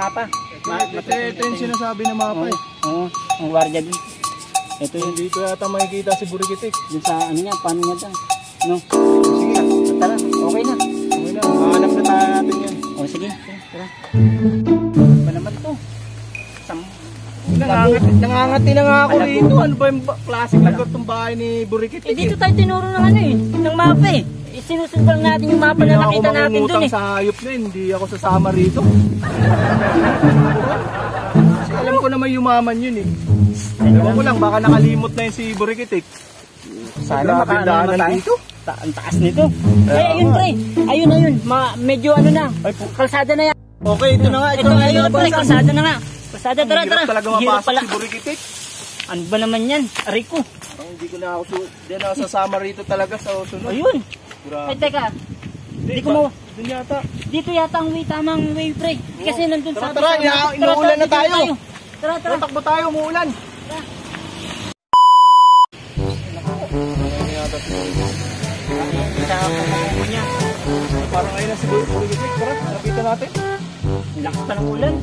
mapa. Ito yung sinasabi ng mapa eh. Oo, ang warga dun. Ito yun. Dito yata makikita si Burikitik. Dun sa ano niya, paano niya dyan. No? Sige, Tara, okay na. okay na. Mahanap na tayo natin yan. O sige, tara. Ano ba naman to? Nangangati na nga ako rito. Ano ba yung klaseng lugar itong bahay ni Burikitik? Dito tayo tinuro ng ano eh, ng mapa eh. Sinusundan natin yung mapa na nakita natin dun eh. Sa hayop na hindi ako sasama rito. Kasi alam ko naman yumaman yun eh. Ewan ko lang, baka nakalimot na yun si Burikitik. Sana makaano naman dito. Ang taas nito. Ayun pre, ayun. Medyo ano na, kalsada na yan. Okay, ito na nga. Ito ayun pre, kalsada na nga. Kalsada, tara. Hirap talaga mapasok si Burikitik. Ano ba naman yan? Aray ko. Hindi ko na ako sasama rito talaga sa sunod. Ayun. Ay teka. Hindi ko mo. Doon yata. Dito yata ang way, tamang way pre. Kasi nandun sa... Tara, inuulan na tayo. Tara. Takbo tayo, umuulan. Parang ayun na si Burikitik. Tara, napitan natin. Lakas pa ng ulan.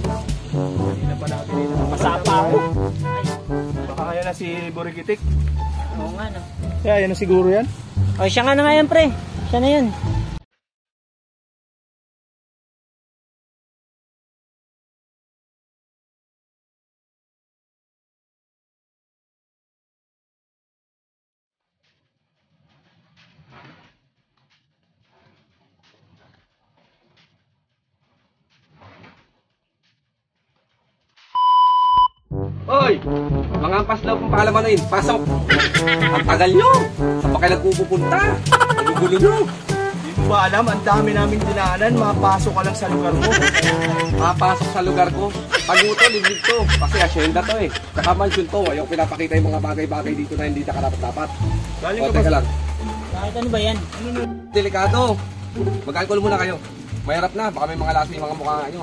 Hindi na pa natin dito. Masapa ako. Baka kaya na si Burikitik. Oo nga no. Kaya yan na siguro yan. O siya nga na nga yan pre. Siya na yan. Hoy! Mga ampas daw kung paalaman na yun. Pasok! Ang tagal nyo! Saan pa kayo nagpupunta? Nagugulo nyo! Hindi mo ba alam? Ang dami namin dinaanan. Mapasok ka lang sa lugar mo. Mapasok sa lugar ko. Paguto, liblig to. Kasi asyenda to eh. Saka mansion to. Ayaw pinapakita yung mga bagay-bagay dito na hindi na karapat-dapat. Galing O, ka teka ba? lang. Bakit ano ba yan? Delikado. Mag-alcohol muna kayo. Mahirap na. Baka may mga lasa yung mga mukha nyo.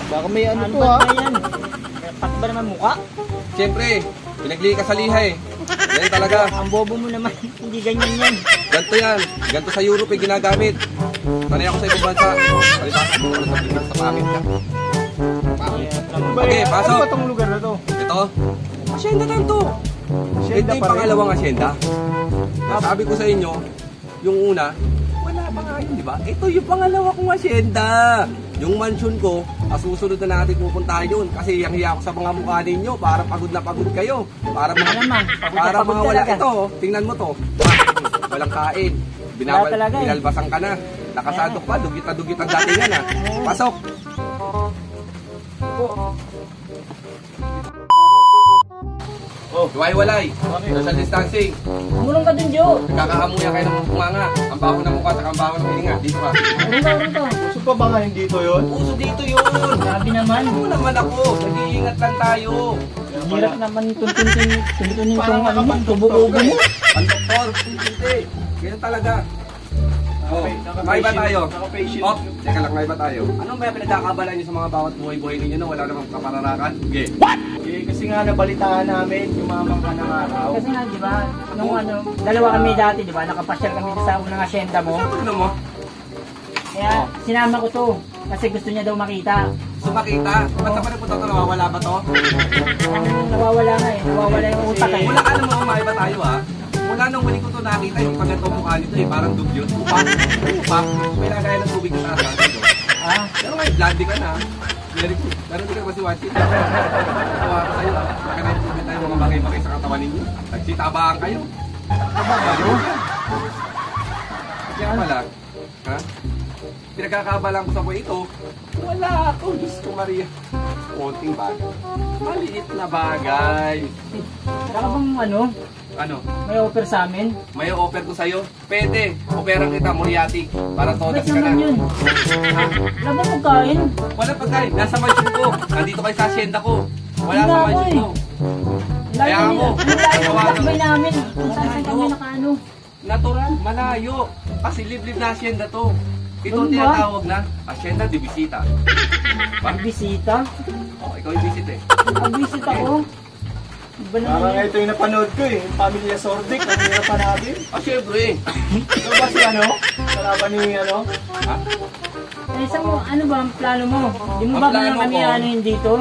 Baka may ano Ano to ba ha? yan? Pat ba naman mukha? Siyempre, pinagli ka sa liha eh. Yan talaga. Ang bobo mo naman. Hindi ganyan yan. Ganto yan. Ganto sa Europe eh ginagamit. Sanay ako sa ibang bansa. Palibasa mo sa Pilipinas sa pangit ka. Pangit. Okay, pasok. Ano ba itong lugar na to? Ito. Asyenda lang to. Ito yung pangalawang asyenda. Sabi ko sa inyo, yung una, wala pa nga yun, di ba? Ito yung pangalawa kong asyenda. Yung mansion ko, susunod na natin pupuntahan yun. Kasi hiyang-hiya ako sa mga mukha ninyo. Para pagod na pagod kayo. Para Alamang, para pagod mga wala talaga. ito. Tingnan mo to. Walang kain. Wala talaga eh. Binalbasan ka na. Nakasadok pa. Dugit na dugit ang datingan ha. Pasok. Oh, walay. Social distancing. Umulong ka dun, Jo. Nagkakaamuya kayo ng mukha. Ang baho ng mukha at ang baho ng hininga. Dito ka. Urong ka. Gusto pa ba nga hindi dito yun? Uso dito yun. Grabe naman. Ano naman ako? Nag-iingat lang tayo. Hirap naman tuntunin Parang tong ano mo, nakapantog tubugo ka mo. Ang doktor. Hindi. Ganyan talaga. Oh, may ba tayo? Naka-patient. Oh, teka lang, may ba tayo? Anong ba pinagkakabalan niyo sa mga bawat buhay-buhay ninyo na wala namang kapararakan? Okay. Eh, kasi nga nabalitaan namin, yumamang ka ng araw. Kasi nga, di ba, nung ano, dalawa kami dati, di ba, nakapasyal kami sa unang asyenda mo. Ano mo? Kaya sinama ko to, kasi gusto niya daw makita. Gusto makita? Ba't sa panapunta to? Nawawala ba to? Ang nawawala nga eh, nawawala yung utak eh. Wala ka namang may ba tayo ha? Mula nung huli ko to nakita yung pagganto mukha nito eh, parang dugyot. Upak. May lagay ng tubig sa taas dito. Ah, Pero ngayon, blondie ka na. Very good. Narinig ka ba si Wachi? Tawa ko sa'yo. Baka na yung tayo mga bagay-bagay sa katawan ninyo. Nagsitabaan kayo. Kaya pala, ha? Pinagkakabalan ko sa buhay ito, wala ako. Diyos ko Maria. Konting bagay. Maliit na bagay. wala ka bang ano, Ano? may offer sa amin? May offer ko sa'yo. Pwede. Operang kita, Moriatic. Para todas Bakit ka na. naman yun? Wala bang pagkain? Wala pagkain. Nasa mansion ko. Nandito kayo sa asyenda ko. Wala Wala sa ako mansion eh. ko. Kaya mo, Malayo yung takbay namin. Kung saan kami nakaano. Natural, malayo. Kasi liblib na asyenda to. Ito ang Ano ba? tinatawag na asyenda de visita. Bisita? Oh, ikaw yung visit eh. Mag-visit ako. Ba naman Parang yan? ito yung napanood ko eh. Yung Pamilya Sordic. Ang hirap pa natin. Syempre. Ito ba si ano? Kalaban ni ano? Ha? Eh, saan mo, ano ba ang plano mo? Di mo Ang ba plano kami ko? anuhin dito?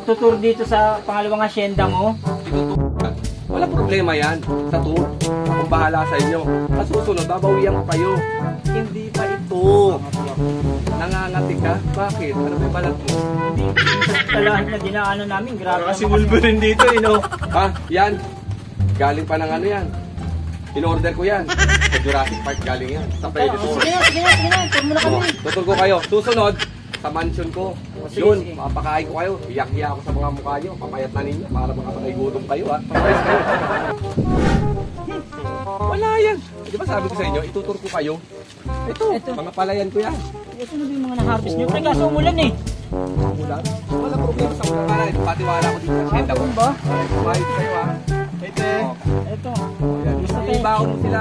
Tutur dito sa pangalawang asyenda mo? Tinutukan. Wala problema yan. Sa tour. Akong bahala sa inyo. Sa susunod, babawian ko kayo. Hindi pa ito. Nangangati ka? Bakit? Ano ba yung balat mo? Sa lahat na dinaano namin, grabe Kasi naman. Wolverine dito eh no? Ha? Yan. Galing pa ng ano yan. In-order ko yan. Sa Jurassic Park galing yan. Sa Predator. Sige na. Tur mo na kami. Tutur ko kayo. Susunod, sa mansion ko. Sige, Yun, sige. mapakain ko kayo. Iyak-iya ako sa mga mukha nyo. Papayat na ninyo para makapatay gutom kayo ha. Pag-press kayo. Wala yan. Di ba sabi ko sa inyo, itutur ko kayo. Ito, Ito. mga palayan ko yan. Ito na ba yung mga na-harvest nyo? Pre, kaso umulan eh. Ulan. Wala problema sa ulan. Wala, patiwala ko dito sa asyenda ko. ba? Kumayos kayo ha. Ito Oh. Ito. Yan. Gusto ko Ibaon mo sila.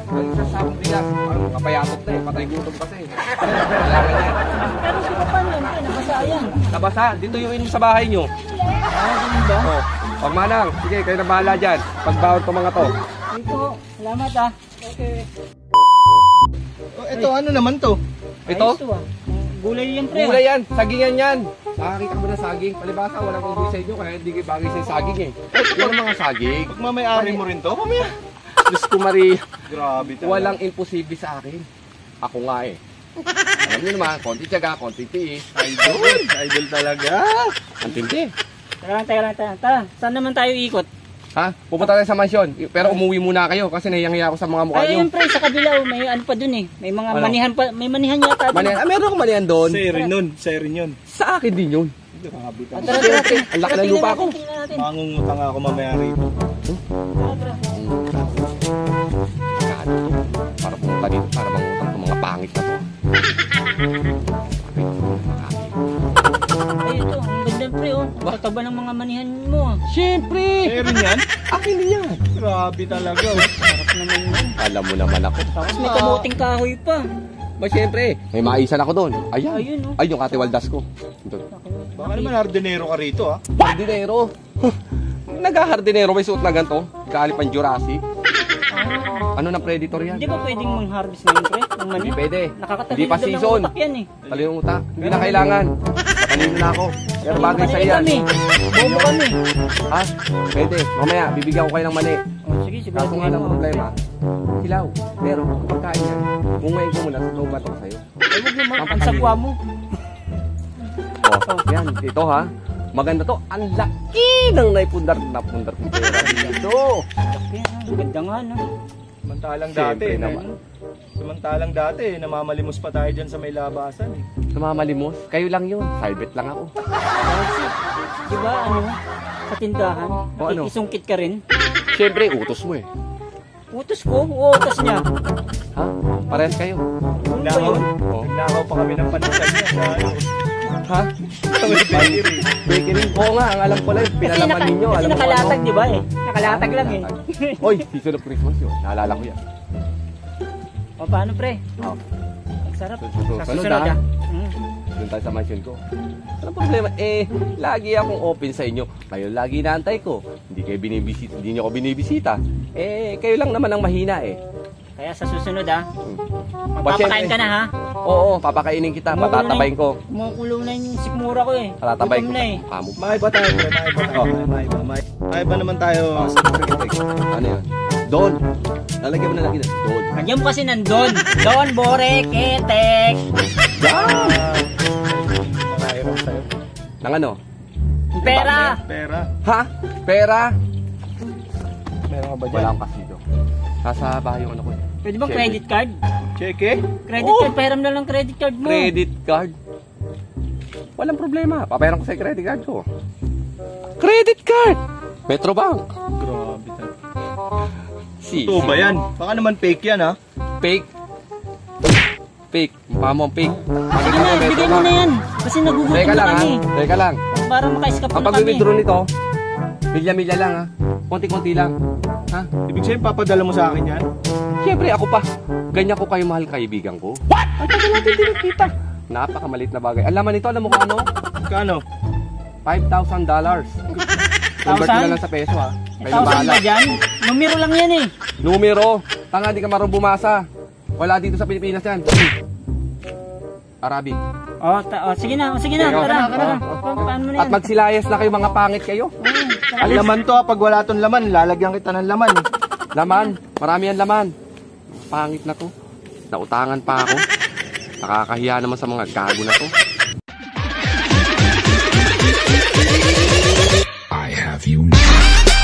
Ang isa sa akong bigas. Parang kapayatot na eh. Patay gutom kasi. Kailangan yan. Pero sino pa yan? Pre, nakasayang. Nabasa. Dito yung inom sa bahay nyo. Ganun ba? Oh. Pag manang. Sige, kayo na bahala dyan. Pagbawon ko mga to. Dito. Salamat ah. Okay. Oh, ito ano naman to? Ito? Ayos to, ah. Gulay yan pre. Gulay yan. Sagingan yan. Nakakita ko na saging. Palibasa, walang ugly sa inyo. Kaya hindi kayo bagay sa saging eh. Yan ang mga saging. Pag mamayari mo rin to, mamaya. Diyos ko Maria. Grabe talaga. Walang imposible sa akin. Ako nga eh. Alam niyo naman, konti tiyaga, konti tiis. Idol. Idol talaga. Ang tindi. Teka lang. Tara, saan naman tayo ikot? Ha? Pupunta tayo sa mansyon. Pero umuwi muna kayo kasi nahiyang-hiya ako sa mga mukha Ay, niyo. yun pre, sa kabila, may ano pa dun eh. May mga Ano? manihan pa, may manihan yata dun. Manian. Ah, meron akong manian doon. Sa rin nun. Sa rin yun. Sa akin din yun. Grabe ka. Tara. Ang laki ng lupa ko. Tingnan natin. Mangungutang ako mamaya rito. Tara. Kano to? Para pumunta dito, para mangutang itong mga pangit na to. Ay, ito, ang ganda pre oh. Ang tataba ng mga manihan mo ah. Siyempre! Sa rin yan? Akin din yan. Grabe talaga. oh. Sarap naman yun. Alam mo naman ako. Tapos may kamuting kahoy pa. Ba siyempre, may maisan ako doon. Ayan. Ayun, oh. Ay, yung katiwaldas ko. Doon. Baka naman hardinero ka rito ah. Hardinero. Nag-hardinero, may suot na ganito. Galing pang Jurassic. Ano ng predator yan? Hindi ba pwedeng mang-harvest ngayon pre? Ng mani? Hindi pwede. Nakakatagal Hindi pa daw ng season. utak yan eh. Talinong utak. Hindi na kailangan. Patalino na ako. Pero bagay sa yan. Bobo kami. Ha? Pwede. Mamaya, bibigyan ko kayo ng mani. Oh, sige, siguro. Kaso nga lang problema. Silaw. Pero, ang pagkain yan, bungayin ko muna, tutuwa ba ito ko sa'yo? Ay, huwag naman. Ang sagwa mo. Oh, yan. Ito ha. Maganda to. Ang laki ng naipundar ko pera dito. Ang ganda nga no. Samantalang Siyempre dati. naman. Samantalang dati, namamalimos pa tayo dyan sa may labasan eh. Namamalimos. Kayo lang yun. Sidebet lang ako. Kasi, di ba ano, sa tindahan, O, ano? isungkit ka rin. Siyempre, utos mo eh. Utos ko, utos niya. Ha? Parehas kayo. Ano ba Nagnakaw, yun? nagnakaw pa kami ng panukan niya sa ano. Ha? Sa may bakery. Bakery. Oo nga, ang alam ko lang, pinalaman ninyo. Kasi Alam mo nakalatag, ano? di ba eh? Nakalatag lang eh. Hoy, season of Christmas yun. Naalala ko yan. O paano pre? Oh. Ang sarap. Susunod, Sa susunod ah. ah. Doon tayo sa mansion ko. Ano problema? Eh, lagi akong open sa inyo. Kayo lagi inaantay ko. Hindi kayo binibisita, hindi niyo ako binibisita. Eh, kayo lang naman ang mahina eh. Kaya sa susunod ah, Ba, magpapakain syempre. ka na ha. Oo, papakainin kita, patatabayin ko. Kumukulo na yung sikmura ko eh. Patatabayin Gutom ko. na eh. Kamo. Maiba tayo, pre. Maiba tayo. Oh. Maiba naman tayo. Ano yun? Doon. Lalagyan mo na lagi na. Doon. Lagyan mo kasi nandun. Don, Bore, Ketek. Nakahiram sa'yo. Nang ano? Pera. Pera. Ha? Pera? Meron ka ba dyan? Wala akong kasido. Nasa bahay yung ano ko eh. Pwede ba Cheque. credit card? Cheque? Credit Oh. card, pahiram na lang credit card mo. Credit card? Walang problema. Papayaran ko sa credit card ko. Credit card! Metrobank. Grabe talaga. Si. Ito ba yan? Baka naman fake yan ha? Fake. Fake. Mukha mo ang fake. Sige na, bigay mo na yan. Kasi nagugutom Teka na lang ha. kami. Teka lang. Para maka-escape Ang na kami. pag-withdraw nito, milya-milya lang ha. Konti-konti lang. Ha? Ibig sabihin, papadala mo sa akin yan? Siyempre ako pa. Ganyan ko kayo mahal kaibigan ko. What? Ay, tagal natin din nakita. Napakamalit na bagay. Alam mo nito, alam mo kung ano? Kano? $5,000. Convert mo 1,000? na lang sa peso ha. Kayo na 1,000 bahala. ba dyan? Numero lang yan eh. Numero. Tanga, di ka marunong bumasa. Wala dito sa Pilipinas yan. Arabic. Sige na, sige na. Sige, Tara, okay. tara. Oh. Paano mo na At yan? magsilayas na kayo, mga pangit kayo. Ang laman to, pag wala tong laman, lalagyan kita ng laman. Laman. Marami yan laman. Pangit na to. Nautangan pa ako. Nakakahiya naman sa mga gago na to. I have you now.